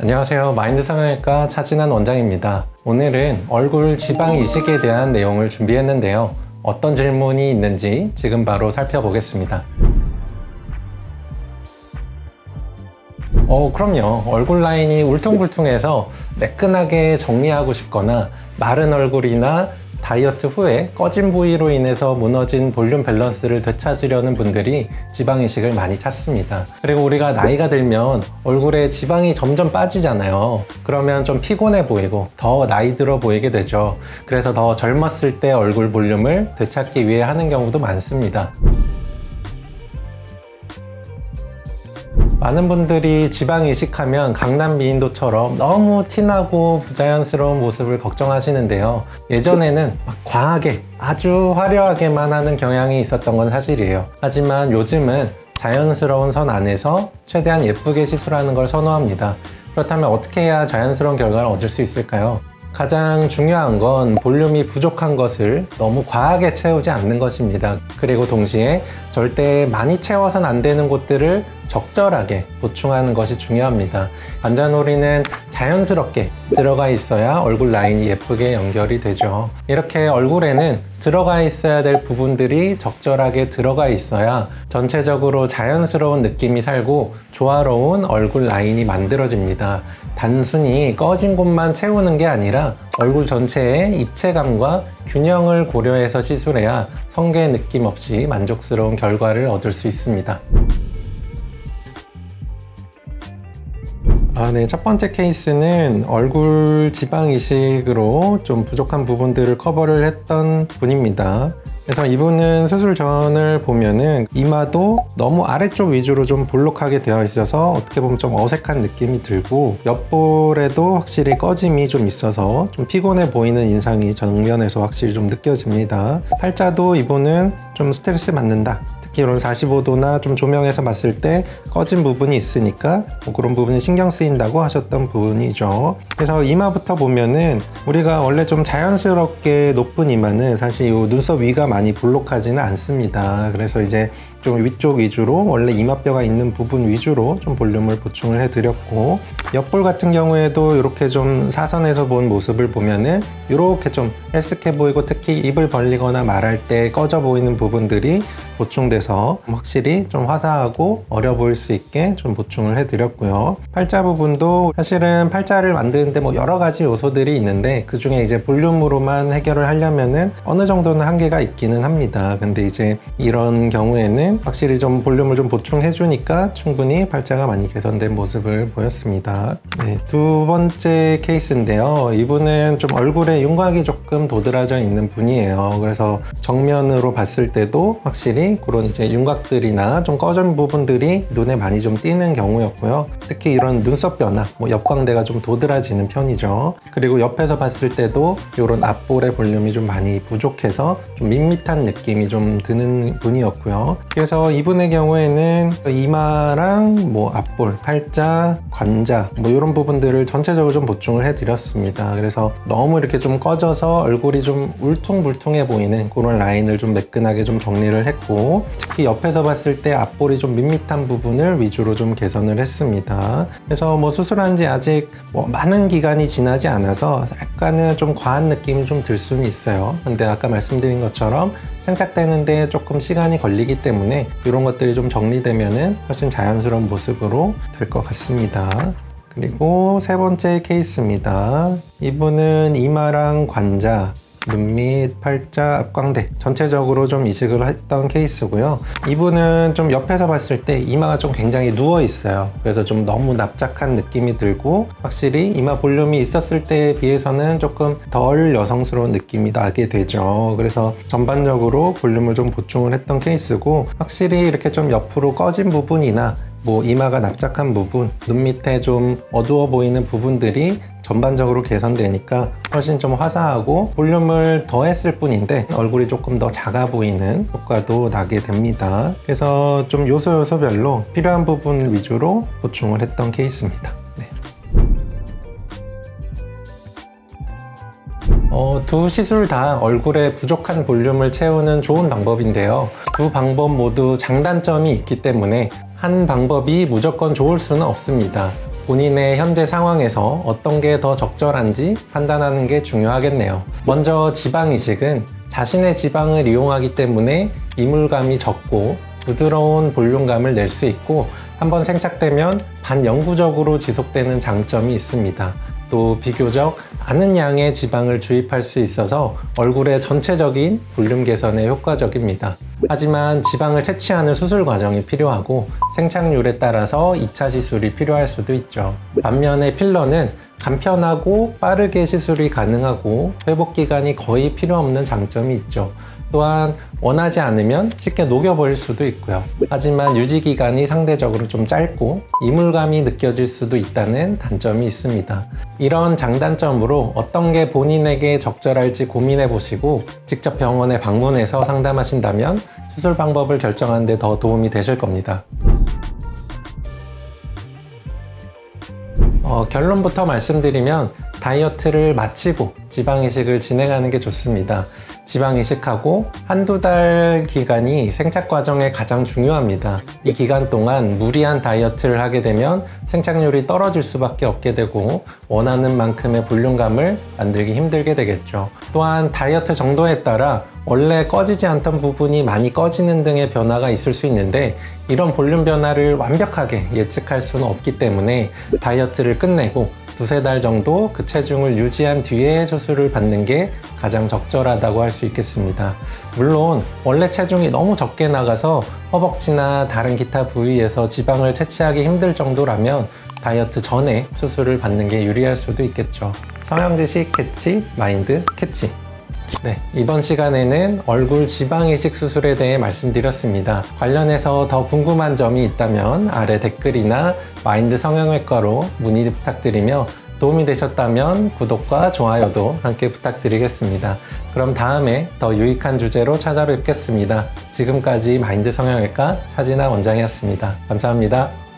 안녕하세요. 마인드 성형외과 차진환 원장입니다. 오늘은 얼굴 지방 이식에 대한 내용을 준비했는데요. 어떤 질문이 있는지 지금 바로 살펴보겠습니다. 그럼요. 얼굴 라인이 울퉁불퉁해서 매끈하게 정리하고 싶거나 마른 얼굴이나 다이어트 후에 꺼진 부위로 인해서 무너진 볼륨 밸런스를 되찾으려는 분들이 지방 이식을 많이 찾습니다. 그리고 우리가 나이가 들면 얼굴에 지방이 점점 빠지잖아요. 그러면 좀 피곤해 보이고 더 나이 들어 보이게 되죠. 그래서 더 젊었을 때 얼굴 볼륨을 되찾기 위해 하는 경우도 많습니다. 많은 분들이 지방 이식하면 강남 미인도처럼 너무 티나고 부자연스러운 모습을 걱정하시는데요. 예전에는 막 과하게 아주 화려하게만 하는 경향이 있었던 건 사실이에요. 하지만 요즘은 자연스러운 선 안에서 최대한 예쁘게 시술하는 걸 선호합니다. 그렇다면 어떻게 해야 자연스러운 결과를 얻을 수 있을까요? 가장 중요한 건 볼륨이 부족한 것을 너무 과하게 채우지 않는 것입니다. 그리고 동시에 절대 많이 채워서는 안 되는 곳들을 적절하게 보충하는 것이 중요합니다. 관자놀이는 자연스럽게 들어가 있어야 얼굴 라인이 예쁘게 연결이 되죠. 이렇게 얼굴에는 들어가 있어야 될 부분들이 적절하게 들어가 있어야 전체적으로 자연스러운 느낌이 살고 조화로운 얼굴 라인이 만들어집니다. 단순히 꺼진 곳만 채우는 게 아니라 얼굴 전체의 입체감과 균형을 고려해서 시술해야 성게 느낌 없이 만족스러운 결과를 얻을 수 있습니다. 첫 번째 케이스는 얼굴 지방 이식으로 좀 부족한 부분들을 커버를 했던 분입니다. 그래서 이분은 수술 전을 보면은 이마도 너무 아래쪽 위주로 좀 볼록하게 되어 있어서 어떻게 보면 좀 어색한 느낌이 들고, 옆볼에도 확실히 꺼짐이 좀 있어서 좀 피곤해 보이는 인상이 정면에서 확실히 좀 느껴집니다. 팔자도 이분은 좀 스트레스 받는다, 특히 이런 45도나 좀 조명에서 봤을 때 꺼진 부분이 있으니까 그런 부분이 신경 쓰인다고 하셨던 부분이죠. 그래서 이마부터 보면은 우리가 원래 좀 자연스럽게 높은 이마는 사실 이 눈썹 위가 많이 볼록하지는 않습니다. 그래서 이제 좀 위쪽 위주로 원래 이마뼈가 있는 부분 위주로 좀 볼륨을 보충을 해드렸고, 옆볼 같은 경우에도 이렇게 좀 사선에서 본 모습을 보면은 이렇게 좀 헬스케 보이고, 특히 입을 벌리거나 말할 때 꺼져 보이는 부분들이 보충돼서 확실히 좀 화사하고 어려 보일 수 있게 좀 보충을 해드렸고요. 팔자 부분도 사실은 팔자를 만드는데 뭐 여러 가지 요소들이 있는데 그 중에 이제 볼륨으로만 해결을 하려면은 어느 정도는 한계가 있기는 합니다. 근데 이제 이런 경우에는 확실히 좀 볼륨을 좀 보충해 주니까 충분히 팔자가 많이 개선된 모습을 보였습니다. 두 번째 케이스인데요. 이분은 좀 얼굴에 윤곽이 조금 도드라져 있는 분이에요. 그래서 정면으로 봤을 때도 확실히 그런 이제 윤곽들이나 좀 꺼진 부분들이 눈에 많이 좀 띄는 경우였고요. 특히 이런 눈썹뼈나 옆광대가 좀 도드라지는 편이죠. 그리고 옆에서 봤을 때도 이런 앞볼의 볼륨이 좀 많이 부족해서 좀 밋밋한 느낌이 좀 드는 분이었고요. 그래서 이분의 경우에는 이마랑 앞볼, 팔자, 관자 이런 부분들을 전체적으로 좀 보충을 해드렸습니다. 그래서 너무 이렇게 좀 꺼져서 얼굴이 좀 울퉁불퉁해 보이는 그런 라인을 좀 매끈하게 좀 정리를 했고, 특히 옆에서 봤을 때 앞볼이 좀 밋밋한 부분을 위주로 좀 개선을 했습니다. 그래서 수술한 지 아직 많은 기간이 지나지 않아서 약간은 좀 과한 느낌이 좀 들 수는 있어요. 근데 아까 말씀드린 것처럼 생착되는데 조금 시간이 걸리기 때문에 이런 것들이 좀 정리되면은 훨씬 자연스러운 모습으로 될 것 같습니다. 그리고 세 번째 케이스입니다. 이분은 이마랑 관자, 눈밑, 팔자, 앞광대 전체적으로 좀 이식을 했던 케이스고요. 이분은 좀 옆에서 봤을 때 이마가 좀 굉장히 누워 있어요. 그래서 좀 너무 납작한 느낌이 들고, 확실히 이마 볼륨이 있었을 때에 비해서는 조금 덜 여성스러운 느낌이 나게 되죠. 그래서 전반적으로 볼륨을 좀 보충을 했던 케이스고, 확실히 이렇게 좀 옆으로 꺼진 부분이나 이마가 납작한 부분, 눈 밑에 좀 어두워 보이는 부분들이 전반적으로 개선되니까 훨씬 좀 화사하고 볼륨을 더했을 뿐인데 얼굴이 조금 더 작아 보이는 효과도 나게 됩니다. 그래서 좀 요소별로 필요한 부분 위주로 보충을 했던 케이스입니다. 두 시술 다 얼굴에 부족한 볼륨을 채우는 좋은 방법인데요. 두 방법 모두 장단점이 있기 때문에 한 방법이 무조건 좋을 수는 없습니다. 본인의 현재 상황에서 어떤 게 더 적절한지 판단하는 게 중요하겠네요. 먼저 지방 이식은 자신의 지방을 이용하기 때문에 이물감이 적고 부드러운 볼륨감을 낼 수 있고 한번 생착되면 반영구적으로 지속되는 장점이 있습니다. 또 비교적 많은 양의 지방을 주입할 수 있어서 얼굴의 전체적인 볼륨 개선에 효과적입니다. 하지만 지방을 채취하는 수술 과정이 필요하고 생착률에 따라서 2차 시술이 필요할 수도 있죠. 반면에 필러는 간편하고 빠르게 시술이 가능하고 회복 기간이 거의 필요 없는 장점이 있죠. 또한 원하지 않으면 쉽게 녹여버릴 수도 있고요. 하지만 유지 기간이 상대적으로 좀 짧고 이물감이 느껴질 수도 있다는 단점이 있습니다. 이런 장단점으로 어떤 게 본인에게 적절할지 고민해 보시고 직접 병원에 방문해서 상담하신다면 수술 방법을 결정하는 데 더 도움이 되실 겁니다. 결론부터 말씀드리면 다이어트를 마치고 지방 이식을 진행하는 게 좋습니다. 지방 이식하고 한두 달 기간이 생착 과정에 가장 중요합니다. 이 기간 동안 무리한 다이어트를 하게 되면 생착률이 떨어질 수밖에 없게 되고 원하는 만큼의 볼륨감을 만들기 힘들게 되겠죠. 또한 다이어트 정도에 따라 원래 꺼지지 않던 부분이 많이 꺼지는 등의 변화가 있을 수 있는데 이런 볼륨 변화를 완벽하게 예측할 수는 없기 때문에 다이어트를 끝내고 두세 달 정도 그 체중을 유지한 뒤에 수술을 받는 게 가장 적절하다고 할 수 있겠습니다. 물론 원래 체중이 너무 적게 나가서 허벅지나 다른 기타 부위에서 지방을 채취하기 힘들 정도라면 다이어트 전에 수술을 받는 게 유리할 수도 있겠죠. 성형지식 캐치, 마인드 캐치. 네, 이번 시간에는 얼굴 지방 이식 수술에 대해 말씀드렸습니다. 관련해서 더 궁금한 점이 있다면 아래 댓글이나 마인드 성형외과로 문의 부탁드리며 도움이 되셨다면 구독과 좋아요도 함께 부탁드리겠습니다. 그럼 다음에 더 유익한 주제로 찾아뵙겠습니다. 지금까지 마인드 성형외과 차진아 원장이었습니다. 감사합니다.